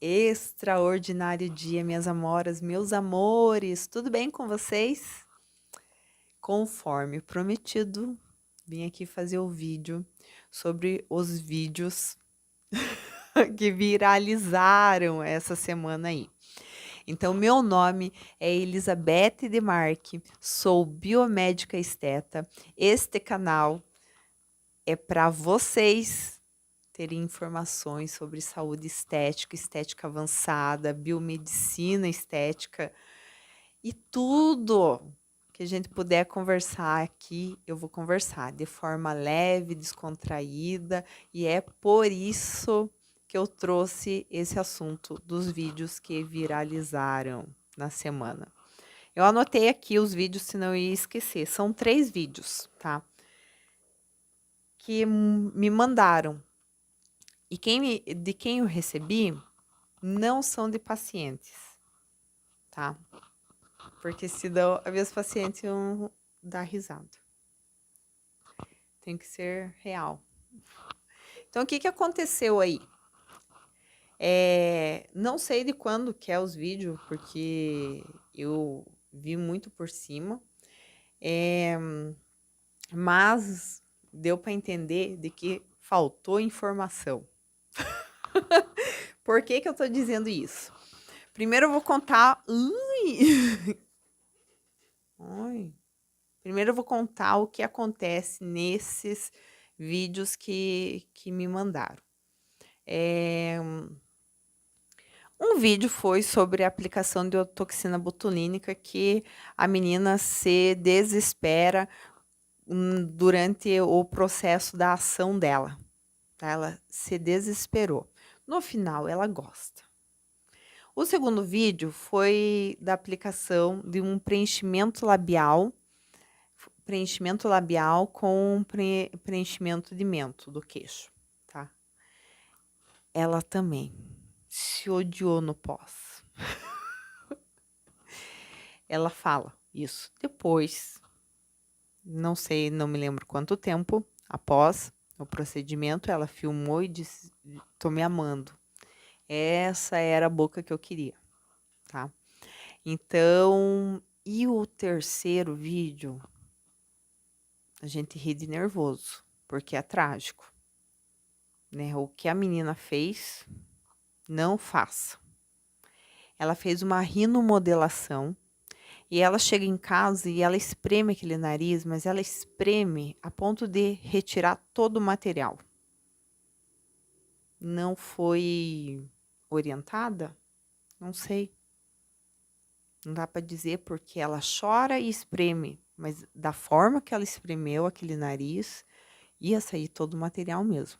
Extraordinário dia, minhas amoras, meus amores, tudo bem com vocês? Conforme prometido, vim aqui fazer o vídeo sobre os vídeos que viralizaram essa semana aí. Então, meu nome é Elizabeth Demarque, sou biomédica esteta. Este canal é para vocês terem informações sobre saúde estética, estética avançada, biomedicina estética e tudo que a gente puder conversar aqui, eu vou conversar de forma leve, descontraída, e é por isso que eu trouxe esse assunto dos vídeos que viralizaram na semana. Eu anotei aqui os vídeos, senão eu ia esquecer. São 3 vídeos, tá? Que me mandaram. E de quem eu recebi não são de pacientes, tá? Porque senão as minhas pacientes iam dar risada. Tem que ser real. Então, o que aconteceu aí? Não sei de quando que é os vídeos, porque eu vi muito por cima. Mas deu para entender de que faltou informação. Por que eu tô dizendo isso? Primeiro eu vou contar... Ai. Primeiro eu vou contar o que acontece nesses vídeos que me mandaram. Um vídeo foi sobre a aplicação de toxina botulínica que a menina se desespera durante o processo da ação dela. Tá? Ela se desesperou. No final, ela gosta. O segundo vídeo foi da aplicação de um preenchimento labial com preenchimento de mento do queixo, tá? Ela também se odiou no pós. Ela fala isso depois, não sei, não me lembro quanto tempo após o procedimento, ela filmou e disse: "Tô me amando. Essa era a boca que eu queria", tá? Então, e o terceiro vídeo, a gente ri de nervoso, porque é trágico, né? O que a menina fez, não faça. Ela fez uma rinomodelação e ela chega em casa e ela espreme aquele nariz, mas ela espreme a ponto de retirar todo o material. Não foi orientada? Não sei. Não dá para dizer porque ela chora e espreme, mas da forma que ela espremeu aquele nariz, ia sair todo o material mesmo.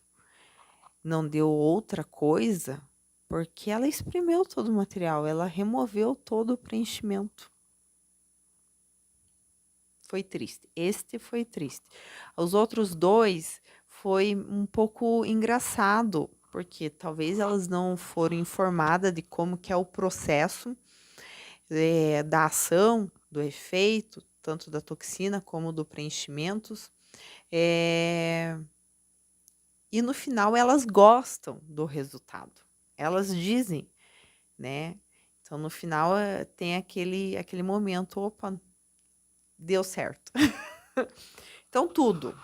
Não deu outra coisa porque ela espremeu todo o material, ela removeu todo o preenchimento. Foi triste. Este foi triste. Os outros 2 foi um pouco engraçado, porque talvez elas não foram informadas de como que é o processo da ação, do efeito, tanto da toxina como do preenchimentos. E no final elas gostam do resultado. Elas dizem, né? Então no final tem aquele momento, opa, deu certo. Então tudo.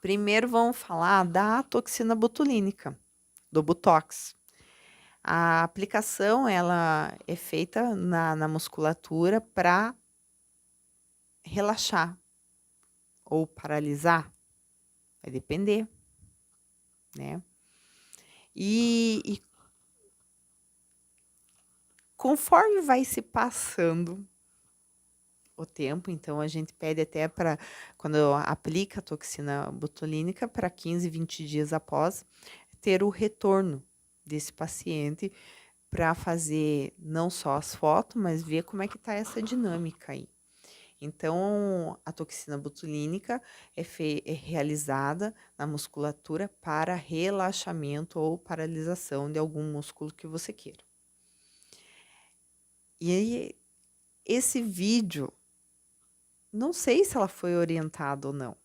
Primeiro vamos falar da toxina botulínica, do Botox. A aplicação ela é feita na musculatura para relaxar ou paralisar, vai depender, né? E conforme vai se passando o tempo, então a gente pede até para, quando aplica a toxina botulínica, para 15, 20 dias após, ter o retorno desse paciente para fazer não só as fotos, mas ver como é que tá essa dinâmica aí. Então, a toxina botulínica é realizada na musculatura para relaxamento ou paralisação de algum músculo que você queira. E aí, esse vídeo, não sei se ela foi orientada ou não,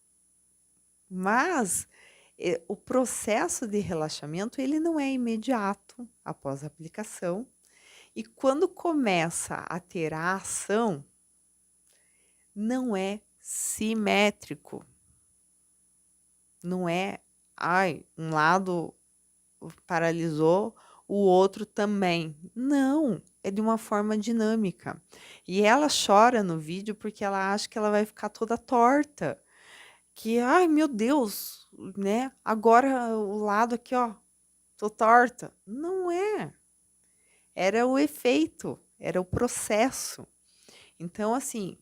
mas O processo de relaxamento, ele não é imediato após a aplicação, e quando começa a ter a ação, não é simétrico, não é, ai, um lado paralisou, o outro também. Não, é de uma forma dinâmica. E ela chora no vídeo porque ela acha que ela vai ficar toda torta. Que, ai, meu Deus, né? Agora o lado aqui, ó, tô torta. Não é. Era o efeito, era o processo. Então, assim,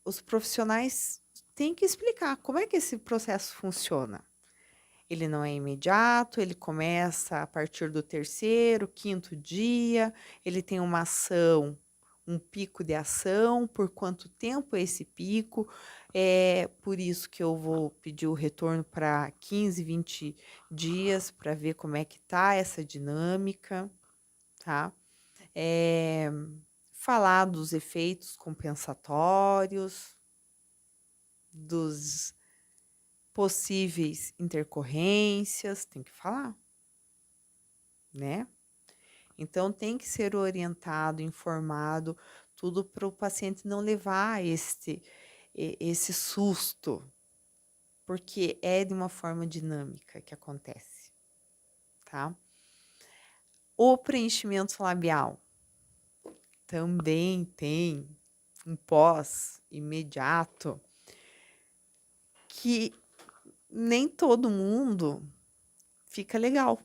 os profissionais têm que explicar como é que esse processo funciona. Ele não é imediato, ele começa a partir do terceiro, quinto dia, ele tem uma ação, um pico de ação, por quanto tempo é esse pico, é por isso que eu vou pedir o retorno para 15, 20 dias para ver como é que tá essa dinâmica, tá? É, falar dos efeitos compensatórios, dos possíveis intercorrências, tem que falar, né? Então tem que ser orientado, informado, tudo para o paciente não levar esse susto, porque é de uma forma dinâmica que acontece, tá? O preenchimento labial também tem um pós imediato que nem todo mundo fica legal.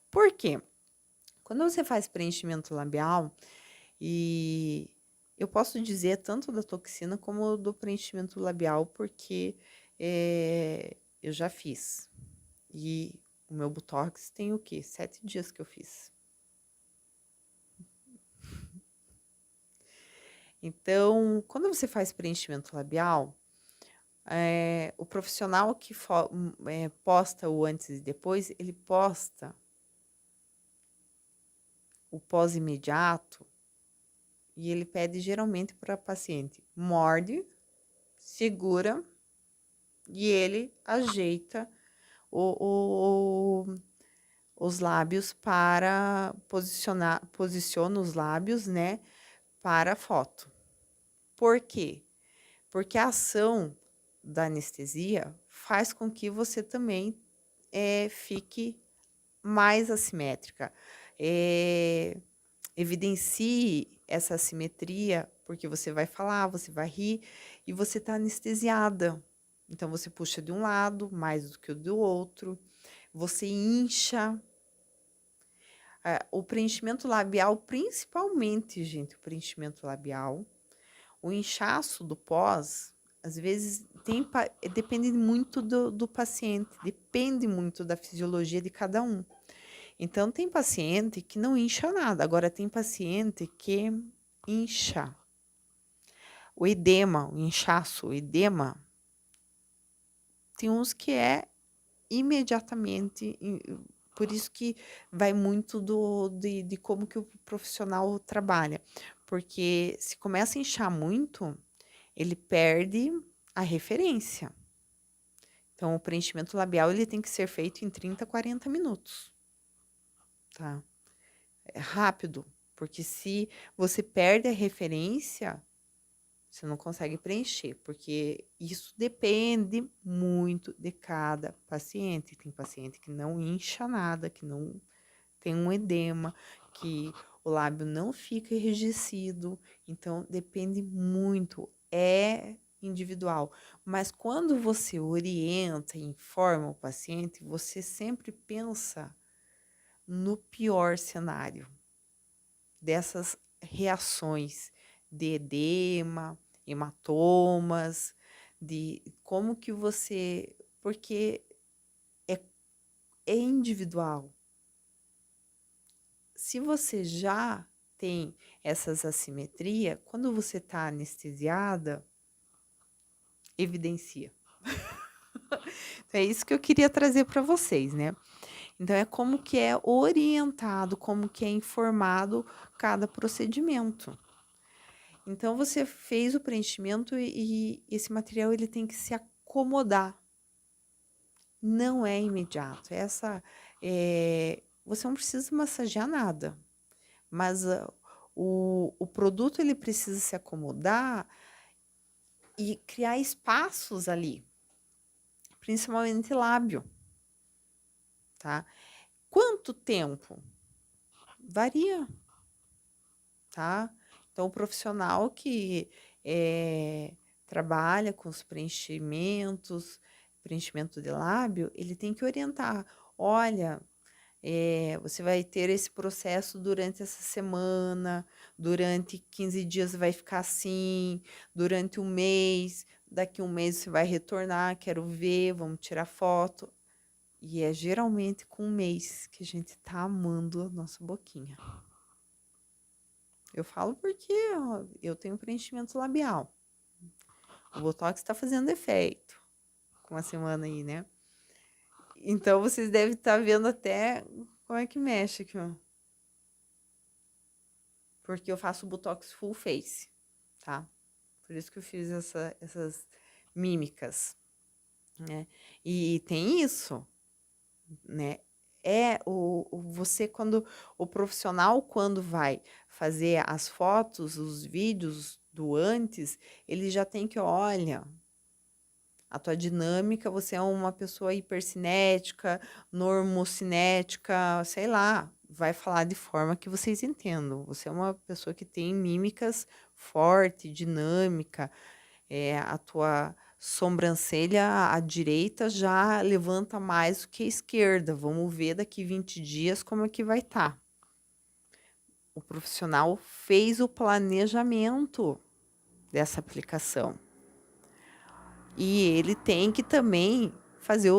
Por quê? Quando você faz preenchimento labial, e eu posso dizer tanto da toxina como do preenchimento labial, porque eu já fiz. E o meu Botox tem o quê? 7 dias que eu fiz. Então, quando você faz preenchimento labial, o profissional que posta o antes e depois, ele posta o pós-imediato e ele pede geralmente para paciente morde, segura e ele ajeita os lábios para posiciona os lábios, né, para a foto. Por quê? Porque a ação da anestesia faz com que você também fique mais assimétrica. Evidencie essa assimetria, porque você vai falar, você vai rir e você está anestesiada. Então, você puxa de um lado mais do que o do outro, você incha. O preenchimento labial, principalmente, gente, o preenchimento labial, o inchaço do pós, às vezes, depende muito do paciente, depende muito da fisiologia de cada um. Então, tem paciente que não incha nada, agora tem paciente que incha. O edema, o inchaço, o edema, tem uns que é imediatamente, por isso que vai muito de como que o profissional trabalha. Porque se começa a inchar muito, ele perde a referência. Então, o preenchimento labial, ele tem que ser feito em 30, 40 minutos, tá? É rápido, porque se você perde a referência, você não consegue preencher, porque isso depende muito de cada paciente. Tem paciente que não incha nada, que não tem um edema, que o lábio não fica enrijecido. Então, depende muito, é individual. Mas quando você orienta e informa o paciente, você sempre pensa no pior cenário dessas reações de edema, hematomas, de como que você, porque é, é individual. Se você já tem essas assimetria, quando você está anestesiada, evidencia. Então, é isso que eu queria trazer para vocês, né? Então, é como que é orientado, como que é informado cada procedimento. Então, você fez o preenchimento e esse material ele tem que se acomodar não é imediato. Você não precisa massagear nada, mas o produto ele precisa se acomodar e criar espaços ali, principalmente lábio, tá? Quanto tempo? Varia, tá? Então, o profissional que trabalha com os preenchimento de lábio, ele tem que orientar. Olha, você vai ter esse processo durante essa semana, durante 15 dias vai ficar assim, durante um mês, daqui um mês você vai retornar, quero ver, vamos tirar foto. E é geralmente com um mês que a gente tá amando a nossa boquinha. Eu falo porque ó, eu tenho preenchimento labial. O Botox está fazendo efeito com a semana aí, né? Então vocês devem estar vendo até como é que mexe aqui, ó. Porque eu faço Botox full face, tá? Por isso que eu fiz essas mímicas, né? E tem isso, né? Você quando o profissional quando vai fazer as fotos, os vídeos do antes, ele já tem que, olha, a tua dinâmica, você é uma pessoa hipercinética, normocinética, sei lá, vai falar de forma que vocês entendam. Você é uma pessoa que tem mímicas forte, dinâmica, a tua sobrancelha à direita já levanta mais do que a esquerda. Vamos ver daqui 20 dias como é que vai estar. O profissional fez o planejamento dessa aplicação. E ele tem que também fazer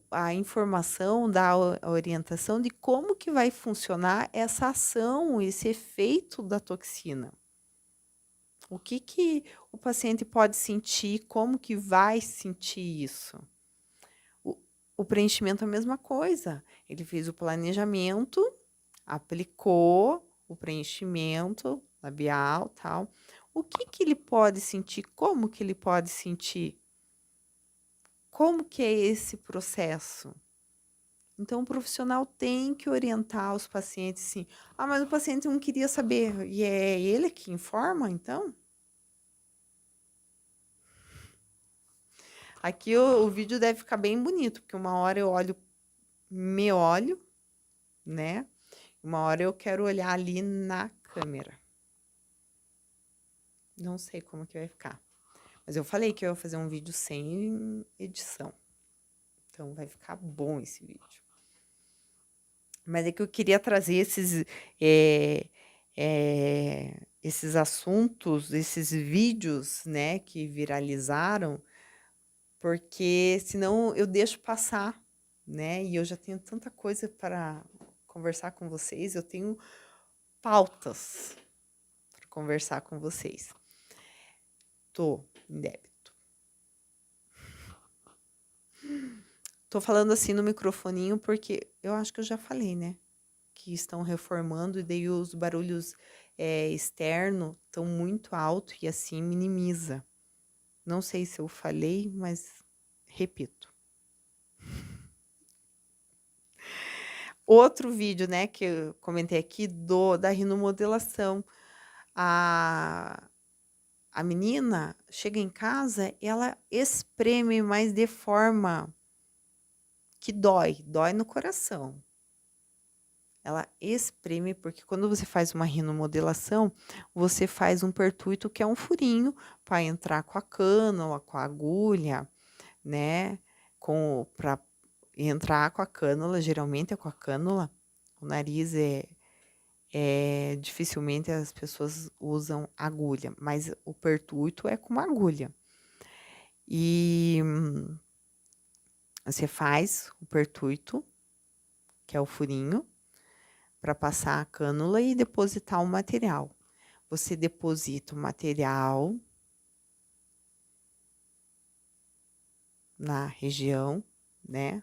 a informação, dar a orientação de como que vai funcionar essa ação, esse efeito da toxina. O que o paciente pode sentir, como que vai sentir isso. O, o preenchimento é a mesma coisa. Ele fez o planejamento, aplicou o preenchimento labial, tal. O que ele pode sentir, como que ele pode sentir? Como que é esse processo? Então, o profissional tem que orientar os pacientes, sim. Ah, mas o paciente não queria saber. E é ele que informa, então? Aqui o vídeo deve ficar bem bonito, porque uma hora eu me olho, né? Uma hora eu quero olhar ali na câmera. Não sei como que vai ficar. Mas eu falei que eu ia fazer um vídeo sem edição. Então, vai ficar bom esse vídeo. Mas é que eu queria trazer esses assuntos, esses vídeos, né, que viralizaram, porque senão eu deixo passar, né? E eu já tenho tanta coisa para conversar com vocês, eu tenho pautas para conversar com vocês. Tô em débito. Tô falando assim no microfoninho porque eu acho que eu já falei, né? Que estão reformando e daí os barulhos externos estão muito alto e assim minimiza. Não sei se eu falei, mas repito. Outro vídeo, né, que eu comentei aqui da rinomodelação. A menina chega em casa, ela espreme, mas de forma que dói no coração. Ela espreme, porque quando você faz uma rinomodelação, você faz um pertuito que é um furinho para entrar com a cânula, com a agulha, né? Para entrar com a cânula, geralmente é com a cânula. O nariz dificilmente as pessoas usam agulha, mas o pertuito é com uma agulha. E você faz o pertuito, que é o furinho, para passar a cânula e depositar o material. Você deposita o material na região, né?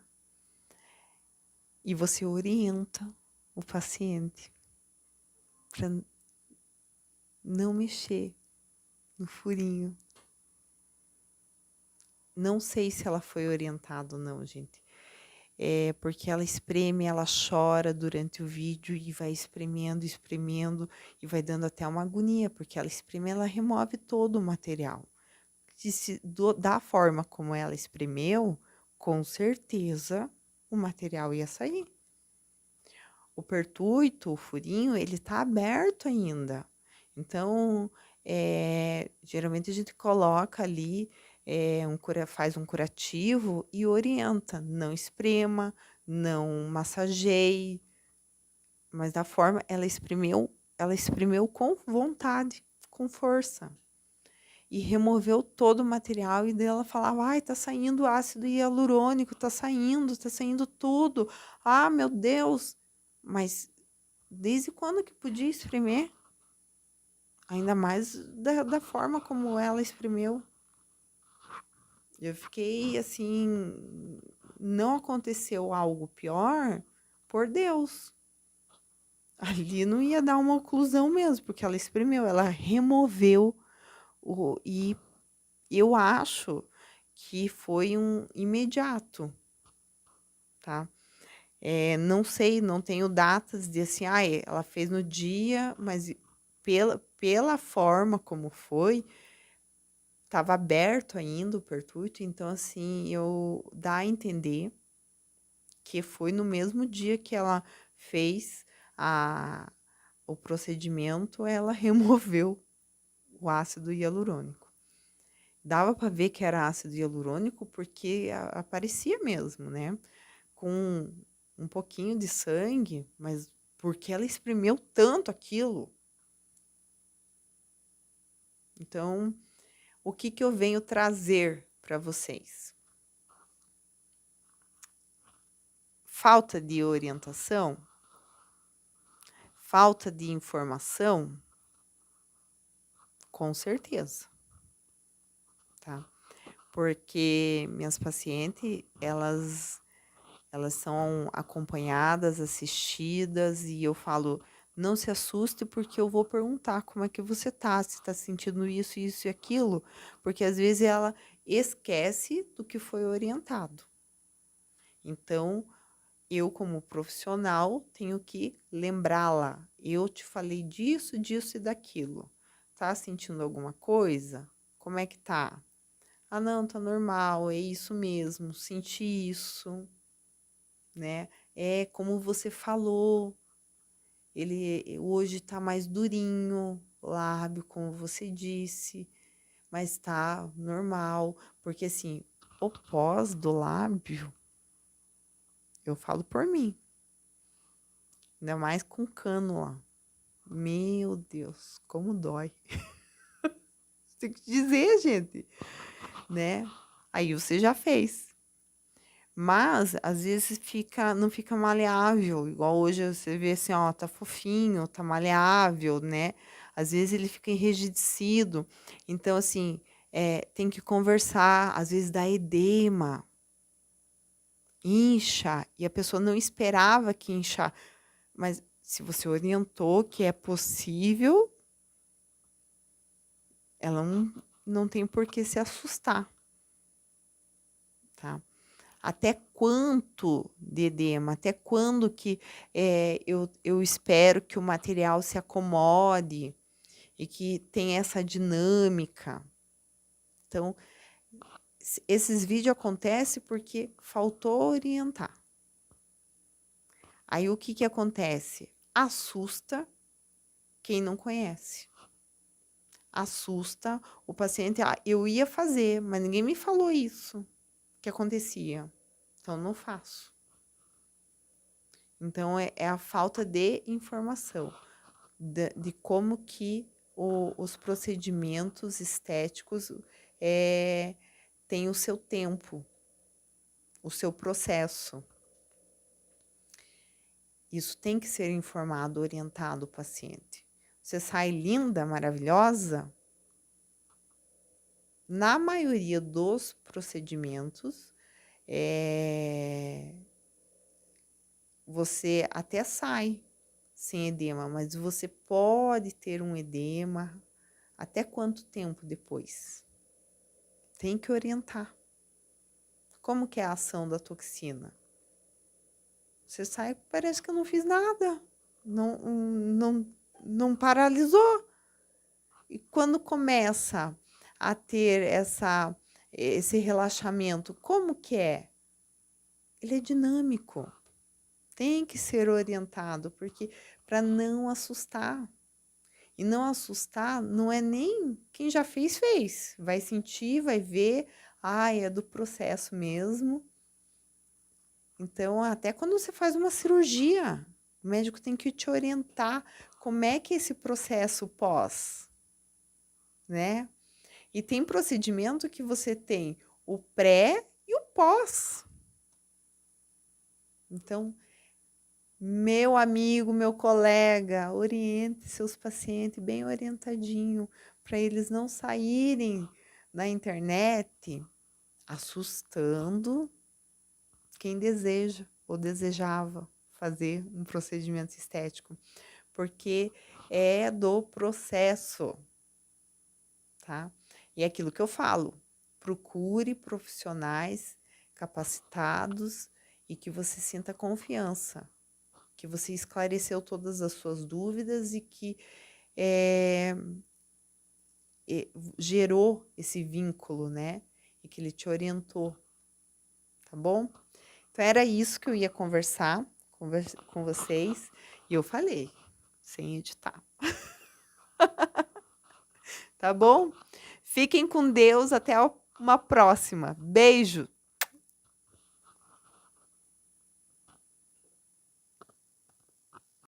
E você orienta o paciente para não mexer no furinho. não sei se ela foi orientada ou não, gente. É porque ela espreme, ela chora durante o vídeo e vai espremendo, espremendo e vai dando até uma agonia, porque ela espreme, ela remove todo o material. Da forma como ela espremeu, com certeza o material ia sair. O pertuito, o furinho, ele tá aberto ainda. Então, geralmente a gente coloca ali, faz um curativo e orienta, não esprema, não massageie, mas da forma ela espremeu com vontade, com força. E removeu todo o material e daí ela falava, ai, tá saindo ácido hialurônico, tá saindo tudo. Ah, meu Deus! Mas desde quando que podia espremer? Ainda mais da forma como ela espremeu. Eu fiquei assim, não aconteceu algo pior, por Deus. Ali não ia dar uma oclusão mesmo, porque ela espremeu, ela removeu e eu acho que foi um imediato, tá? Não sei, não tenho datas de assim, ela fez no dia, mas pela forma como foi, estava aberto ainda o pertuito, então assim, eu dá a entender que foi no mesmo dia que ela fez o procedimento, ela removeu o ácido hialurônico. Dava para ver que era ácido hialurônico porque aparecia mesmo, né? Com um pouquinho de sangue, mas porque ela espremeu tanto aquilo. Então, o que que eu venho trazer para vocês? Falta de orientação? Falta de informação? Com certeza, tá? Porque minhas pacientes, elas são acompanhadas, assistidas, e eu falo, não se assuste porque eu vou perguntar como é que você tá, se tá sentindo isso, isso e aquilo, porque às vezes ela esquece do que foi orientado. Então, eu como profissional tenho que lembrá-la. Eu te falei disso, disso e daquilo. Tá sentindo alguma coisa? Como é que tá? Ah, não, tá normal, é isso mesmo, senti isso, né? É como você falou, ele hoje tá mais durinho, lábio, como você disse, mas tá normal, porque assim, o pós do lábio, eu falo por mim, ainda mais com cânula. Meu Deus, como dói. Tem que dizer, gente, né? Aí você já fez. Mas, às vezes, não fica maleável, igual hoje você vê assim, ó, tá fofinho, tá maleável, né? Às vezes ele fica enrijecido. Então, assim, tem que conversar, às vezes dá edema, incha, e a pessoa não esperava que inchar. Mas se você orientou que é possível, ela não tem por que se assustar, tá? Até quanto de edema? Até quando que eu espero que o material se acomode e que tenha essa dinâmica? Então, esses vídeos acontecem porque faltou orientar. Aí o que que acontece? Assusta quem não conhece. Assusta o paciente. Ah, eu ia fazer, mas ninguém me falou isso que acontecia. Então, não faço. Então, é a falta de informação de como que os procedimentos estéticos têm o seu tempo, o seu processo. Isso tem que ser informado, orientado o paciente. Você sai linda, maravilhosa? Na maioria dos procedimentos, você até sai sem edema, mas você pode ter um edema até quanto tempo depois? Tem que orientar. Como que é a ação da toxina? Você sai, parece que eu não fiz nada. Não paralisou. E quando começa a ter esse relaxamento, como que é? Ele é dinâmico. Tem que ser orientado, porque para não assustar. E não assustar não é nem quem já fez, fez. Vai sentir, vai ver, é do processo mesmo. Então, até quando você faz uma cirurgia, o médico tem que te orientar como é que é esse processo pós, né? E tem procedimento que você tem o pré e o pós. Então, meu amigo, meu colega, oriente seus pacientes bem orientadinho, para eles não saírem na internet assustando quem deseja ou desejava fazer um procedimento estético, porque é do processo, tá? E é aquilo que eu falo, procure profissionais capacitados e que você sinta confiança, que você esclareceu todas as suas dúvidas e que gerou esse vínculo, né? E que ele te orientou, tá bom? Então, era isso que eu ia conversar com vocês. E eu falei, sem editar. Tá bom? Fiquem com Deus. Até uma próxima. Beijo!